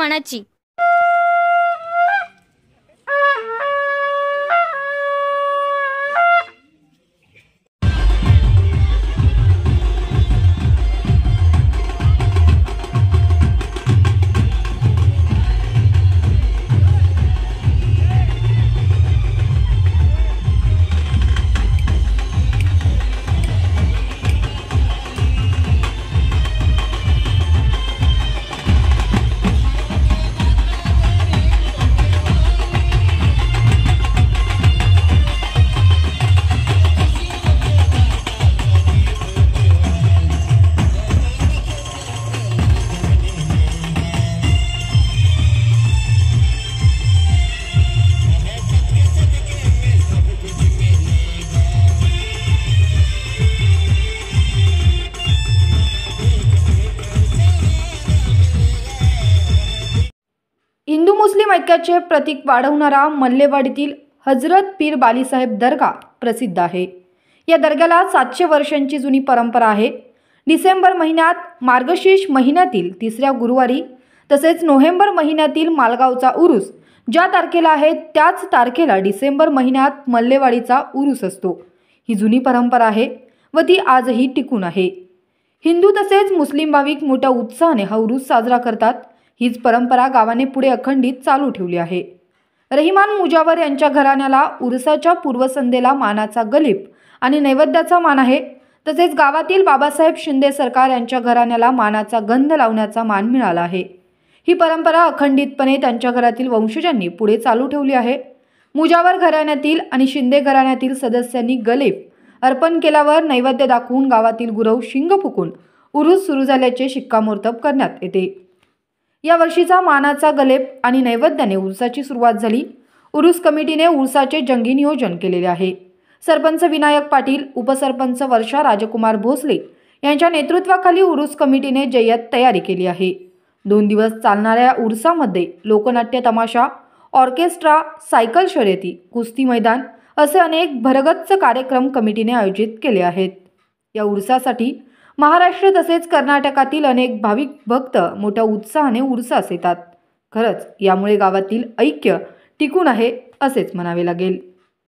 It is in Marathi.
मनाची। हिंदू मुस्लिम ऐक्याचे प्रतीक वाढवणारा मल्लेवाडीतील हजरत पीर बालीसाहेब दर्गा प्रसिद्ध आहे। या दर्ग्याला 700 वर्षांची जुनी परंपरा आहे। डिसेंबर महिन्यात मार्गशीर्ष महिन्यातील 3ऱ्या गुरुवारी तसेच नोव्हेंबर महिन्यातील मालगावचा उरूस ज्या तारखेला आहे त्याच तारखेला डिसेंबर महिन्यात मल्लेवाडीचा उरूस असतो। ही जुनी परंपरा आहे व ती आजही टिकून आहे। हिंदू तसेच मुस्लिम भाविक मोठ्या उत्साहाने हा उरूस साजरा करतात। हीच परंपरा गावाने पुढे अखंडित चालू ठेवली आहे। रहिमान मुजावर यांच्या घराण्याला उरसाच्या पूर्वसंध्येला मानाचा गलीप आणि नैवेद्याचा मान आहे। तसेच गावातील बाबासाहेब शिंदे सरकार यांच्या घराण्याला मानाचा गंध लावण्याचा मान मिळाला आहे। ही परंपरा अखंडितपणे त्यांच्या घरातील वंशजांनी पुढे चालू ठेवली आहे। मुजावर घराण्यातील आणि शिंदे घराण्यातील सदस्यांनी गलीप अर्पण केल्यावर नैवेद्य दाखवून गावातील गुरव शिंग फुकून उरूस सुरू झाल्याचे शिक्कामोर्तब करण्यात येते। या वर्षीचा मानाचा गलेप आणि नैवेद्याने उरसाची सुरुवात झाली। उरूस कमिटीने उरसाचे जंगी नियोजन केलेले आहे। सरपंच विनायक पाटील, उपसरपंच वर्षा राजकुमार भोसले यांच्या नेतृत्वाखाली उरूस कमिटीने जय्यत तयारी केली आहे। 2 दिवस चालणाऱ्या उरसामध्ये लोकनाट्य तमाशा, ऑर्केस्ट्रा, सायकल शर्यती, कुस्ती मैदान असे अनेक भरगच्च कार्यक्रम कमिटीने आयोजित केले आहेत। या उरसासाठी महाराष्ट्र तसेच कर्नाटकातील अनेक भाविक भक्त मोठ्या उत्साहाने उरसास येतात। खरंच यामुळे गावातील ऐक्य टिकून आहे असेच म्हणावे लागेल।